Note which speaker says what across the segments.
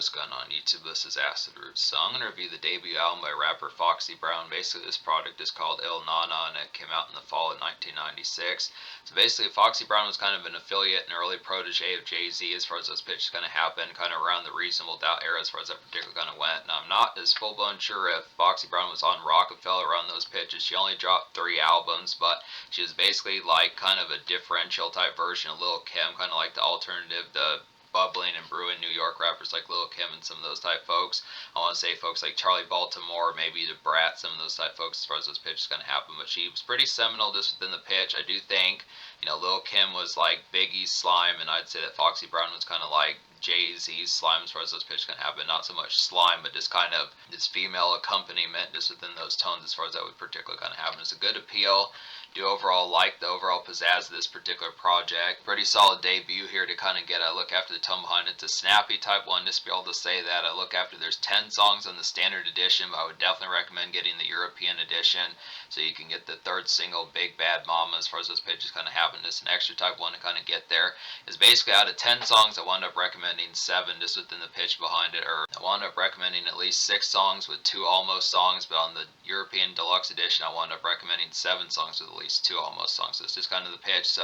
Speaker 1: What is going on YouTube? This is Acid Roots. So I'm going to review the debut album by rapper Foxy Brown. Basically this product is called Il Nana and it came out in the fall of 1996. So basically Foxy Brown was kind of an affiliate and early protege of Jay-Z as far as those pitches kind of happened, kind of around the Reasonable Doubt era as far as that particular kind of went. Now I'm not as full-blown sure if Foxy Brown was on Rockefeller around those pitches. She only dropped 3 albums, but she was basically like kind of a differential type version of Lil' Kim, kind of like the alternative, the bubbling and brewing New York rappers like Lil' Kim and some of those type folks. I want to say folks like Charlie Baltimore, maybe the Brat, some of those type folks as far as those pitches kind of happen. But she was pretty seminal just within the pitch. I do think, Lil' Kim was like Biggie's Slime, and I'd say that Foxy Brown was kind of like Jay-Z's Slime as far as those pitches can happen. Not so much slime, but just kind of this female accompaniment just within those tones as far as that would particularly kind of happen. It's a good appeal. Do overall like the overall pizzazz of this particular project. Pretty solid debut here to kind of get a look after the tone behind it. It's a snappy type one, just be able to say that. I look after, there's 10 songs on the standard edition, but I would definitely recommend getting the European edition so you can get the third single, Big Bad Mama, as far as those pitches kind of happen. Just an extra type one to kind of get there. Is basically out of 10 songs, I wound up recommending 7 just within the pitch behind it, or I wound up recommending at least 6 songs with 2 almost songs, but on the European Deluxe Edition, I wound up recommending 7 songs with at least 2 almost songs. So it's just kind of the pitch. So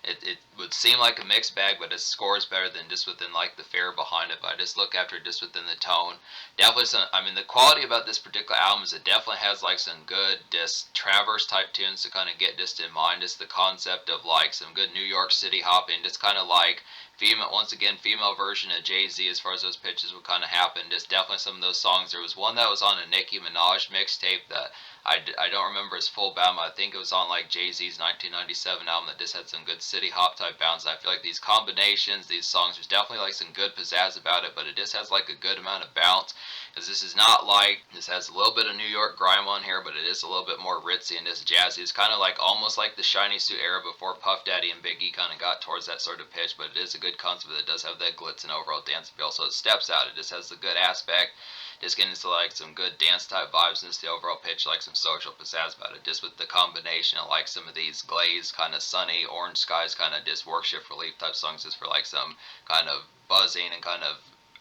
Speaker 1: it would seem like a mixed bag, but it scores better than just within like the fare behind it. But I just look after it just within the tone. Definitely some, the quality about this particular album is it definitely has like some good just traverse type tunes to kind of get just in mind. Just the concept of like some good New York City hopping, just kind of like female, once again, female version of Jay-Z as far as those pitches would kind of happen. Just definitely some of those songs. There was one that was on a Nicki Minaj mixtape that I don't remember his full bound, but I think it was on like Jay-Z's 1997 album that just had some good city hop type bounds. I feel like these combinations, these songs, there's definitely like some good pizzazz about it, but it just has like a good amount of bounce. Because this is not like, this has a little bit of New York grime on here, but it is a little bit more ritzy and just jazzy. It's kind of like almost like the Shiny Suit era before Puff Daddy and Biggie kind of got towards that sort of pitch, but it is a good concept that does have that glitz and overall dance appeal, so it steps out. It just has the good aspect. Just getting into like some good dance type vibes and just the overall pitch, like some social pizzazz about it. Just with the combination of like some of these glazed kind of sunny orange skies kind of just workship relief type songs, just for like some kind of buzzing and kind of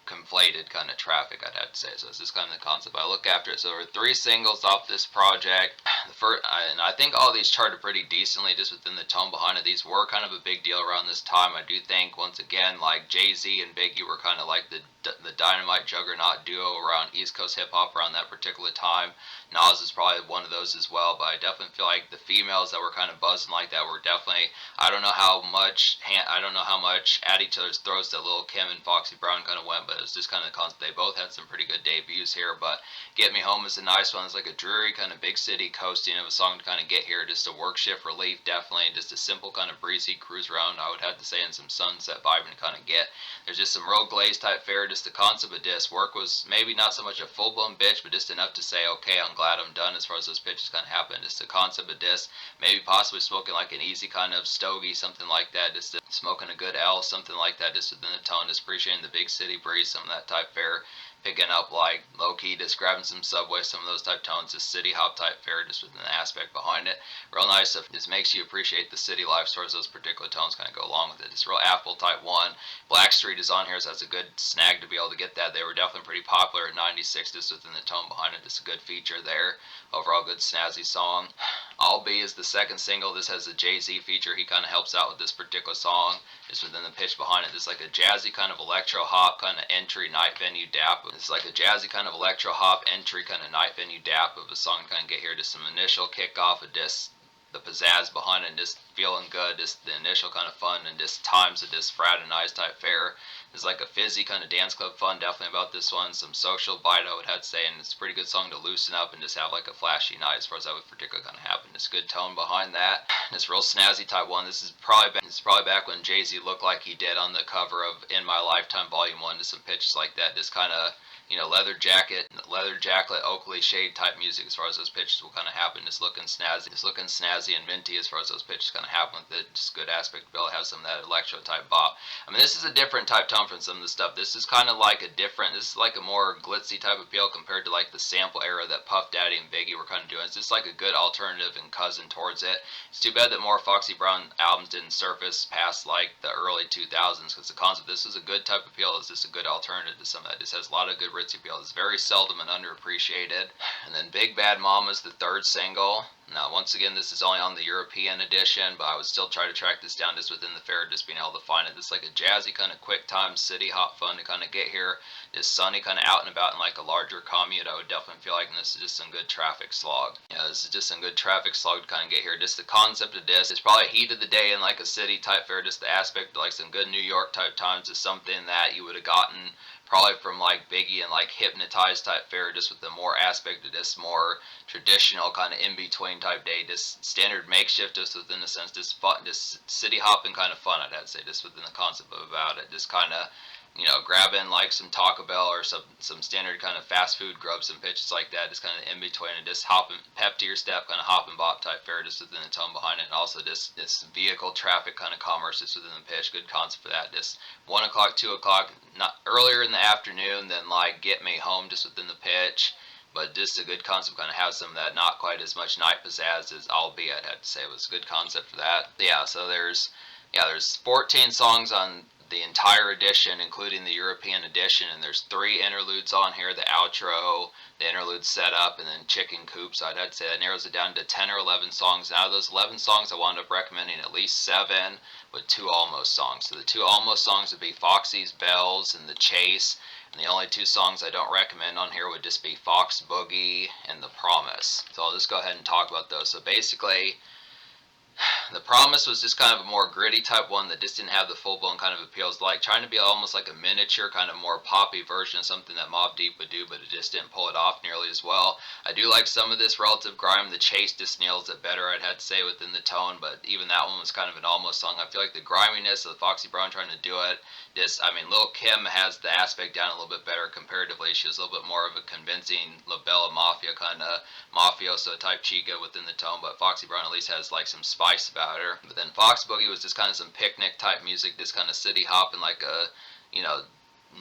Speaker 1: conflated kind of traffic, I'd have to say. So it's just kind of the concept I look after it. So there were 3 singles off this project. The first, and I think all these charted pretty decently just within the tone behind it. These were kind of a big deal around this time. I do think, once again, like Jay-Z and Biggie were kind of like the dynamite juggernaut duo around East Coast hip hop around that particular time. Nas is probably one of those as well, but I definitely feel like the females that were kind of buzzing like that were definitely, I don't know how much at each other's throats that Lil' Kim and Foxy Brown kind of went, but it was just kind of the concept. They both had some pretty good debuts here, but Get Me Home is a nice one. It's like a dreary kind of big city coasting of a song to kind of get here. Just a work shift relief, definitely. Just a simple kind of breezy cruise around, I would have to say, and some sunset vibe to kind of get. There's just some real glaze type fare. Just the concept of this work was maybe not so much a full-blown bitch, but just enough to say, okay, I'm glad I'm done as far as those pitches kind of happen. Just the concept of this, maybe possibly smoking like an easy kind of stogie, something like that. Just smoking a good L, something like that, just within the tone. Just appreciating the big city breeze, some of that type fare. Picking up like low-key, just grabbing some Subway, some of those type tones, just city hop type fare, just within the aspect behind it. Real nice stuff. Just makes you appreciate the city life towards those particular tones kind of go along with it. It's real Apple type one. Blackstreet is on here, so that's a good snag to be able to get that. They were definitely pretty popular at 96, just within the tone behind it. Just a good feature there. Overall good snazzy song. I'll Be is the second single. This has a Jay-Z feature. He kind of helps out with this particular song. Just within the pitch behind it, there's like a jazzy kind of electro hop kind of entry night venue dap. It's like a jazzy kind of electro hop entry kind of night venue dap of a song to kind of get here. Just some initial kickoff of just the pizzazz behind it and just feeling good. Just the initial kind of fun and just times of just fraternized type fare. There's like a fizzy kind of dance club fun definitely about this one. Some social bite, I would have to say, and it's a pretty good song to loosen up and just have like a flashy night as far as that would particularly kind of happen. Just good tone behind that. This real snazzy type one. This is probably back when Jay-Z looked like he did on the cover of In My Lifetime Volume 1. Just some pitches like that. Just kind of, leather jacket, Oakley shade type music as far as those pitches will kind of happen. Just looking snazzy and minty as far as those pitches kind of happen with it. Just good aspect to be able to have some of that electro type bop. This is a different type tone down from some of the stuff. This is kind of like a different, this is like a more glitzy type appeal compared to like the sample era that Puff Daddy and Biggie were kind of doing. It's just like a good alternative and cousin towards it. It's too bad that more Foxy Brown albums didn't surface past like the early 2000s, because the concept, this is a good type of appeal. It's just a good alternative to some of that. This has a lot of good ritzy appeal. It's very seldom and underappreciated. And then Big Bad Mama's the third single. Now, once again, this is only on the European edition, but I would still try to track this down just within the fair, just being able to find it. This is like a jazzy kind of quick time city hop fun to kind of get here. It's sunny, kind of out and about in like a larger commute. I would definitely feel like, and this is just some good traffic slog. Yeah, this is just some good traffic slog to kind of get here. Just the concept of this, it's probably heat of the day in like a city type fair. Just the aspect of like some good New York type times is something that you would have gotten probably from like Biggie and like Hypnotized type fair, just with the more aspect of this more traditional kind of in between type day, just standard makeshift, just within the sense, just fun, just city hopping kind of fun. I'd say just within the concept of about it, just kind of, you know, grabbing like some Taco Bell or some standard kind of fast food grubs and pitches like that, just kind of in between, and just hopping, pep to your step, kind of hop and bop type fare, just within the tone behind it. And also just this vehicle traffic kind of commerce just within the pitch. Good concept for that. Just 1 o'clock, 2 o'clock, not earlier in the afternoon than like Get Me Home, just within the pitch. But just a good concept, kind of have some of that not quite as much night pizzazz as Albeit, I'd have to say. It was a good concept for that. Yeah, so there's 14 songs on the entire edition, including the European edition, and there's 3 interludes on here: the outro, the interlude setup, and then Chicken Coop. So I'd have to say that narrows it down to 10 or 11 songs. Out of those 11 songs, I wound up recommending at least 7 with 2 almost songs. So the 2 almost songs would be Foxy's Bells and The Chase, and the only 2 songs I don't recommend on here would just be Fox Boogie and The Promise. So I'll just go ahead and talk about those. So basically, The Promise was just kind of a more gritty type one that just didn't have the full-blown kind of appeals, like trying to be almost like a miniature kind of more poppy version of something that Mobb Deep would do, but it just didn't pull it off nearly as well. I do like some of this relative grime. The Chase just nails it better, I'd have to say, within the tone, but even that one was kind of an almost song. I feel like the griminess of Foxy Brown trying to do it, just, I mean, Lil' Kim has the aspect down a little bit better comparatively. She was a little bit more of a convincing La Bella Mafia kind of mafioso type chica within the tone, but Foxy Brown at least has like some spice about her. But then Fox Boogie was just kind of some picnic type music, just kind of city hopping, like a, you know,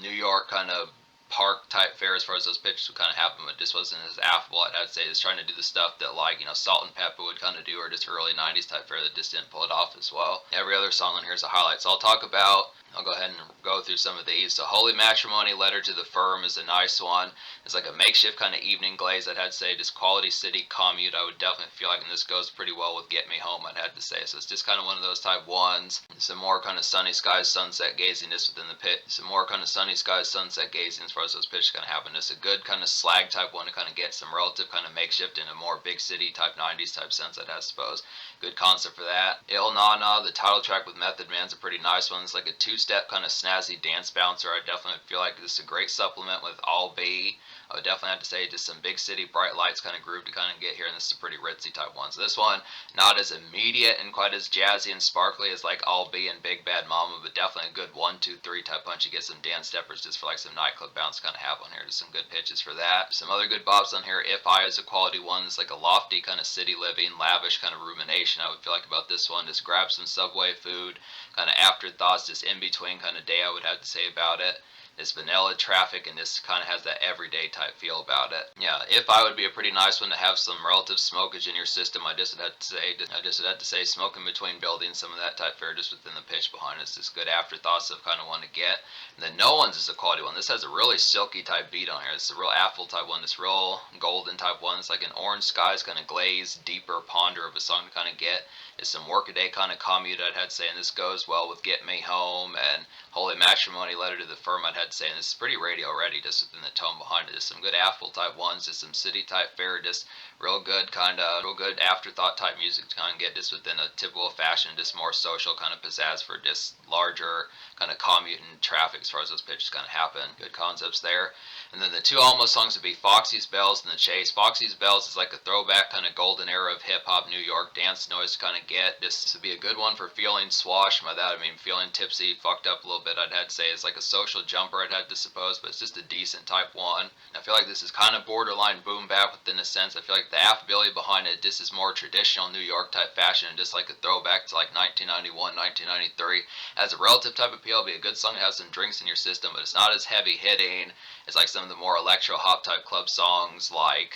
Speaker 1: New York kind of park type fare as far as those pitches would kind of happen, but just wasn't as affable. I'd say it's trying to do the stuff that like, you know, Salt and Pepper would kind of do, or just early 90s type fare that just didn't pull it off as well. Every other song on here is a highlight. So I'll go ahead and go through some of these. So Holy Matrimony, Letter to the Firm is a nice one. It's like a makeshift kind of evening glaze, I'd have to say. Just quality city commute, I would definitely feel like, and this goes pretty well with Get Me Home, I'd have to say. So it's just kind of one of those type ones. Some more kind of sunny skies, sunset gazing just within the pit. Some more kind of sunny skies, sunset gazing as far as those pitches kind of happen. It's a good kind of slag type one to kind of get some relative kind of makeshift in a more big city type 90s type sense, I'd have to suppose. Good concept for that. Il Na Na, the title track with Method Man's a pretty nice one. It's like a 2-step kind of snazzy dance bouncer. I definitely feel like this is a great supplement with All B. I would definitely have to say just some big city bright lights kind of groove to kind of get here, and this is a pretty ritzy type one. So this one, not as immediate and quite as jazzy and sparkly as like All B and Big Bad Mama, but definitely a good 1, 2, 3 type punch. You get some dance steppers just for like some nightclub bounce kind of have on here. Just some good pitches for that. Some other good bops on here. If I is a quality one. It's like a lofty kind of city living, lavish kind of rumination, I would feel like, about this one. Just grab some Subway food, kind of afterthoughts, just in between kind of day, I would have to say about it. This vanilla traffic, and this kind of has that everyday type feel about it. Yeah, If I would be a pretty nice one to have some relative smokage in your system. I just would have to say smoking between buildings, some of that type fare just within the pitch behind us. Just good afterthoughts of kind of want to get. And then No One's is a quality one. This has a really silky type beat on here. It's a real affable type one. This real golden type one. It's like an orange skies kind of glazed, deeper ponder of a song to kind of get. It's some workaday kind of commute, I'd have to say, and this goes well with Get Me Home and Holy Matrimony, Letter to the Firm, I'd have to say, and this is pretty radio ready just within the tone behind it. Just some good affable type ones, just some city type fare, just real good afterthought type music to kind of get just within a typical fashion, just more social kind of pizzazz for just larger kind of commute and traffic as far as those pitches kind of happen. Good concepts there. And then the 2 almost songs would be Foxy's Bells and The Chase. Foxy's Bells is like a throwback kind of golden era of hip hop New York dance noise to kind of of get. This would be a good one for feeling swashed. By that I mean feeling tipsy, fucked up a little bit. I'd have to say it's like a social jumper, I'd have to suppose, but it's just a decent type one. I feel like this is kind of borderline boom bap within a sense. I feel like the affability behind it, this is more traditional New York type fashion, and just like a throwback to like 1991, 1993. As a relative type appeal, it'd be a good song to have some drinks in your system, but it's not as heavy hitting as like some of the more electro hop type club songs like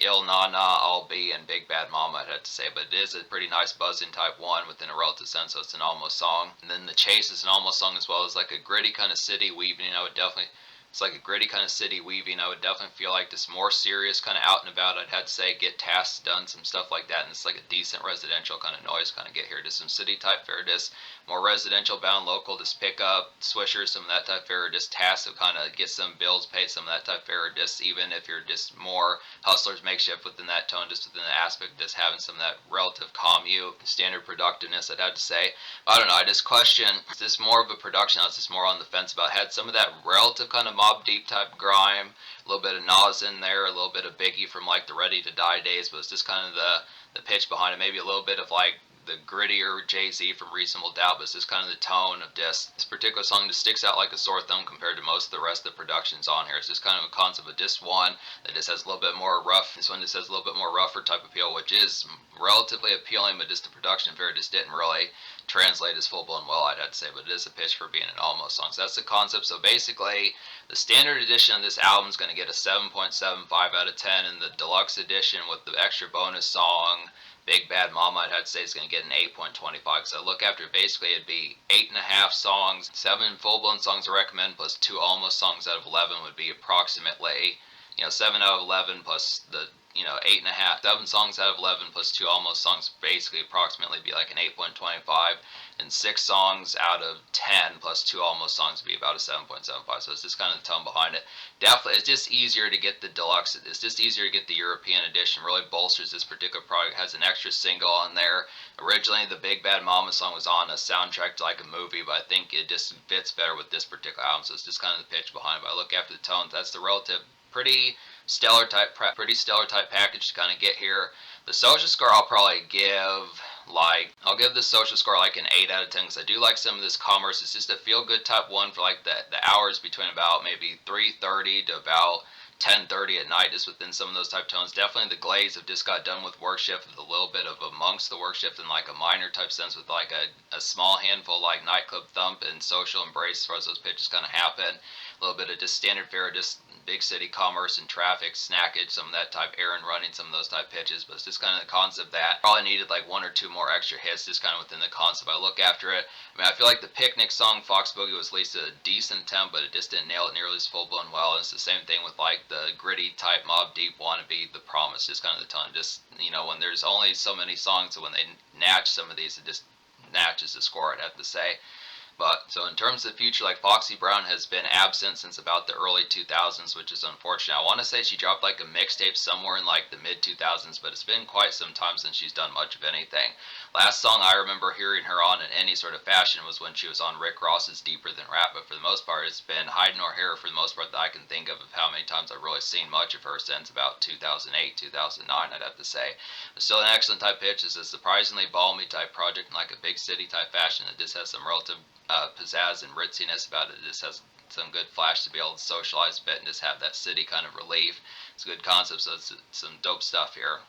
Speaker 1: Il Na Na, I'll Be, and Big Bad Mama, I'd have to say. But it is a pretty nice buzzing type one within a relative sense, so it's an almost song. And then The Chase is an almost song as well. It's like a gritty kind of city weaving. It's like a gritty kind of city weaving. I would definitely feel like this more serious kind of out and about. I'd have to say get tasks done, some stuff like that. And it's like a decent residential kind of noise kind of get here. Just some city type fare, just more residential bound local, just pick up swishers, some of that type fare, just tasks to kind of get some bills paid, some of that type fare. Just even if you're just more hustlers makeshift within that tone, just within the aspect of just having some of that relative commute, standard productiveness, I'd have to say. I don't know, I just question, is this more of a production? I was just more on the fence about. Had some of that relative kind of Mob Deep type grime, a little bit of Nas in there, a little bit of Biggie from like the Ready to Die days, but it's just kind of the pitch behind it. Maybe a little bit of like the grittier Jay-Z from Reasonable Doubt, but it's just kind of the tone of this particular song just sticks out like a sore thumb compared to most of the rest of the productions on here. It's just kind of a concept of just one that just has a little bit more rough. This one just has a little bit more rougher type appeal, which is relatively appealing, but just the production fare just didn't really translate as full-blown well, I'd have to say, but it is a pitch for being an almost song. So that's the concept. So basically, the standard edition of this album is going to get a 7.75 out of 10, and the deluxe edition with the extra bonus song, Big Bad Mama, I'd have to say is going to get an 8.25. So look after it, basically it'd be 8.5 songs, 7 full-blown songs I recommend, plus 2 almost songs out of 11 would be approximately, 7 out of 11 plus the 8.5, 7 songs out of 11 plus 2 almost songs basically approximately be like an 8.25, and 6 songs out of 10 plus 2 almost songs would be about a 7.75. So it's just kind of the tone behind it. Definitely, it's just easier to get the deluxe. It's just easier to get the European edition. Really bolsters this particular product. Has an extra single on there. Originally, the Big Bad Mama song was on a soundtrack to like a movie, but I think it just fits better with this particular album. So it's just kind of the pitch behind it. But I look after the tones. That's the relative pretty stellar type package to kind of get here. The social score I'll probably give I'll give this social score like an 8 out of 10 because I do like some of this commerce. It's just a feel good type one for like the hours between about maybe 3:30 to about 10:30 at night, just within some of those type tones. Definitely the glaze have just got done with work shift with a little bit of amongst the work shift in like a minor type sense with like a small handful like nightclub thump and social embrace as far as those pitches kind of happen. A little bit of just standard fare, just big city commerce and traffic, snackage, some of that type errand running, some of those type pitches, but it's just kind of the concept that probably needed like 1 or 2 more extra hits just kind of within the concept. I look after it. I mean, I feel like the picnic song Fox Boogie was at least a decent attempt, but it just didn't nail it nearly as full blown well. And it's the same thing with like the gritty type Mob Deep wannabe, The Promise, just kind of the tone. Just when there's only so many songs, so when they natch some of these, it just natches the score, I'd have to say. But so in terms of the future, like Foxy Brown has been absent since about the early 2000s, which is unfortunate. I want to say she dropped like a mixtape somewhere in like the mid 2000s, but it's been quite some time since she's done much of anything. Last song I remember hearing her on in any sort of fashion was when she was on Rick Ross's Deeper Than Rap, but for the most part it's been hide nor hair for the most part that I can think of how many times I've really seen much of her since about 2008, 2009, I'd have to say. But still an excellent type pitch. It's a surprisingly balmy type project in like a big city type fashion that just has some relative pizzazz and ritziness about it. It just has some good flash to be able to socialize a bit and just have that city kind of relief. It's a good concept, so it's some dope stuff here.